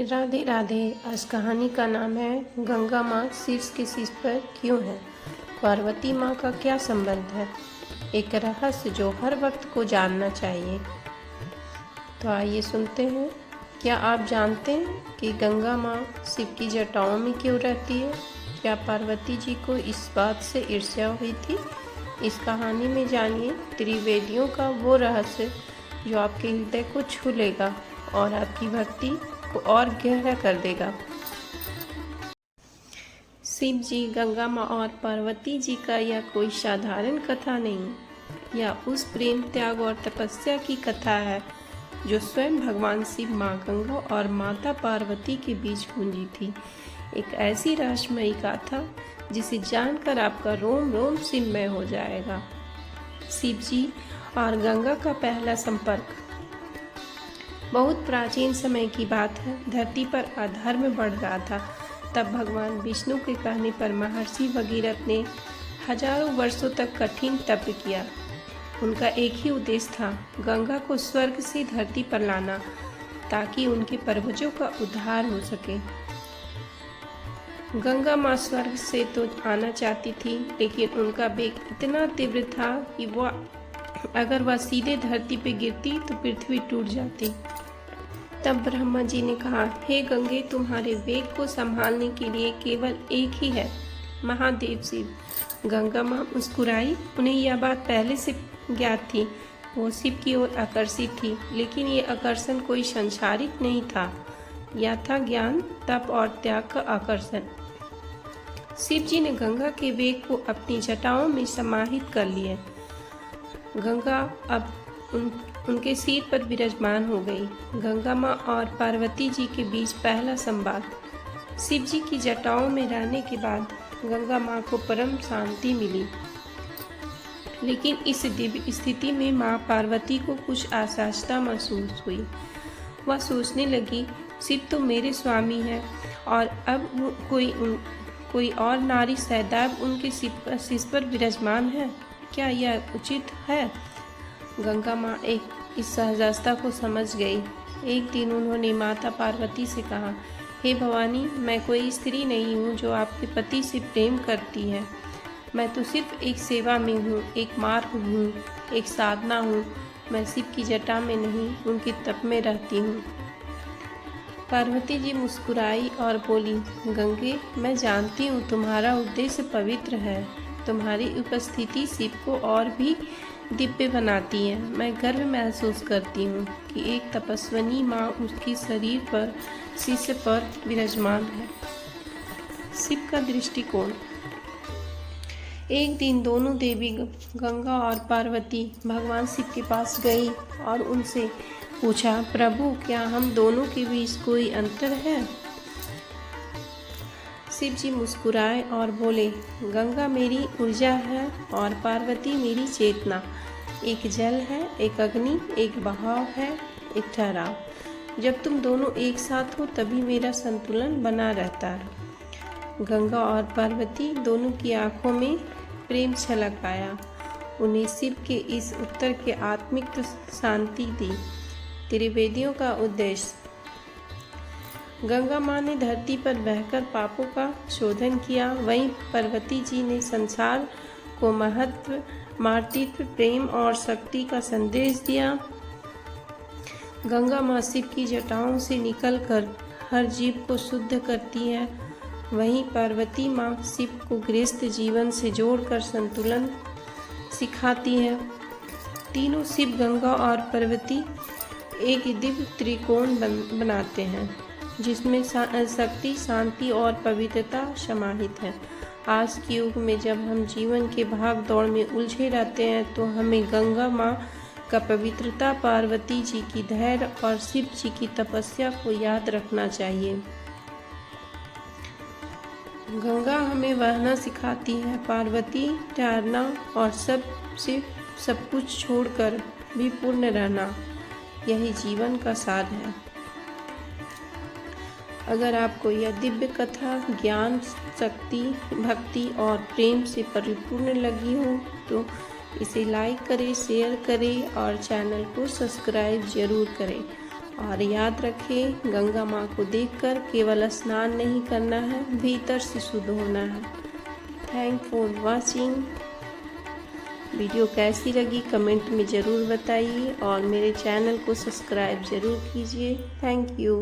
राधे राधे। आज कहानी का नाम है गंगा माँ शीर्ष के शीश पर क्यों है। पार्वती माँ का क्या संबंध है। एक रहस्य जो हर वक्त को जानना चाहिए। तो आइए सुनते हैं। क्या आप जानते हैं कि गंगा माँ शिव की जटाओं में क्यों रहती है। क्या पार्वती जी को इस बात से ईर्ष्या हुई थी। इस कहानी में जानिए त्रिवेदियों का वो रहस्य जो आपके हृदय को छू लेगा और आपकी भक्ति को और गहरा कर देगा। शिव जी, गंगा माँ और पार्वती जी का यह कोई साधारण कथा नहीं, यह उस प्रेम, त्याग और तपस्या की कथा है जो स्वयं भगवान शिव, माँ गंगा और माता पार्वती के बीच गूंजी थी। एक ऐसी रहस्यमयी गाथा जिसे जानकर आपका रोम रोम शिवमय हो जाएगा। शिव जी और गंगा का पहला संपर्क बहुत प्राचीन समय की बात है। धरती पर अधर्म बढ़ रहा था। तब भगवान विष्णु के कहने पर महर्षि भगीरथ ने हजारों वर्षों तक कठिन तप किया। उनका एक ही उद्देश्य था, गंगा को स्वर्ग से धरती पर लाना ताकि उनके पूर्वजों का उद्धार हो सके। गंगा माँ स्वर्ग से तो आना चाहती थी, लेकिन उनका वेग इतना तीव्र था कि अगर वह सीधे धरती पर गिरती तो पृथ्वी टूट जाती। तब ब्रह्मा जी ने कहा, हे गंगे, तुम्हारे वेग को संभालने के लिए केवल एक ही है, महादेव शिव। गंगा माँ मुस्कुराई। उन्हें यह बात पहले से ज्ञात थी। वो शिव की ओर आकर्षित थी, लेकिन ये आकर्षण कोई संसारिक नहीं था। यह था ज्ञान, तप और त्याग का आकर्षण। शिव जी ने गंगा के वेग को अपनी जटाओं में समाहित कर लिया। गंगा अब उनके सिर पर विराजमान हो गई। गंगा माँ और पार्वती जी के बीच पहला संवाद। शिव जी की जटाओं में रहने के बाद गंगा माँ को परम शांति मिली, लेकिन इस दिव्य स्थिति में माँ पार्वती को कुछ असहजता महसूस हुई। वह सोचने लगी, शिव तो मेरे स्वामी हैं और अब कोई और नारी सदैव उनके शीश पर विराजमान है। क्या यह उचित है। गंगा माँ इस सहजता को समझ गई। एक दिन उन्होंने माता पार्वती से कहा, हे भवानी, मैं कोई स्त्री नहीं हूँ जो आपके पति से प्रेम करती है। मैं तो सिर्फ एक सेवा में हूँ, एक मार्ग हूँ, एक साधना हूँ। मैं शिव की जटा में नहीं, उनके तप में रहती हूँ। पार्वती जी मुस्कुराई और बोली, गंगे, मैं जानती हूँ तुम्हारा उद्देश्य पवित्र है। तुम्हारी उपस्थिति शिव को और भी दिव्य बनाती है। मैं गर्व महसूस करती हूँ कि एक तपस्विनी माँ उसके शरीर पर, शीश पर विराजमान है। शिव का दृष्टिकोण। एक दिन दोनों देवी गंगा और पार्वती भगवान शिव के पास गई और उनसे पूछा, प्रभु, क्या हम दोनों के बीच कोई अंतर है। शिव जी मुस्कुराए और बोले, गंगा मेरी ऊर्जा है और पार्वती मेरी चेतना। एक जल है, एक अग्नि, एक बहाव है, एक ठहराव। जब तुम दोनों एक साथ हो तभी मेरा संतुलन बना रहता है। गंगा और पार्वती दोनों की आंखों में प्रेम छलक आया। उन्हें शिव के इस उत्तर के आत्मिक शांति दी। त्रिवेदियों का उद्देश्य। गंगा माँ ने धरती पर बहकर पापों का शोधन किया, वहीं पार्वती जी ने संसार को महत्व, मातृत्व, प्रेम और शक्ति का संदेश दिया। गंगा माँ शिव की जटाओं से निकलकर हर जीव को शुद्ध करती है, वहीं पार्वती माँ शिव को गृहस्थ जीवन से जोड़कर संतुलन सिखाती है। तीनों शिव, गंगा और पार्वती एक दिव्य त्रिकोण बनाते हैं जिसमें शक्ति, शांति और पवित्रता समाहित है। आज के युग में जब हम जीवन के भाग दौड़ में उलझे रहते हैं तो हमें गंगा माँ का पवित्रता, पार्वती जी की धैर्य और शिव जी की तपस्या को याद रखना चाहिए। गंगा हमें बहना सिखाती है, पार्वती ठहरना और सब कुछ छोड़कर भी पूर्ण रहना। यही जीवन का सार है। अगर आपको यह दिव्य कथा ज्ञान, शक्ति, भक्ति और प्रेम से परिपूर्ण लगी हो तो इसे लाइक करें, शेयर करें और चैनल को सब्सक्राइब जरूर करें। और याद रखें, गंगा माँ को देखकर केवल स्नान नहीं करना है, भीतर से शुद्ध होना है। Thank for watching. वीडियो कैसी लगी कमेंट में ज़रूर बताइए और मेरे चैनल को सब्सक्राइब ज़रूर कीजिए। Thank you.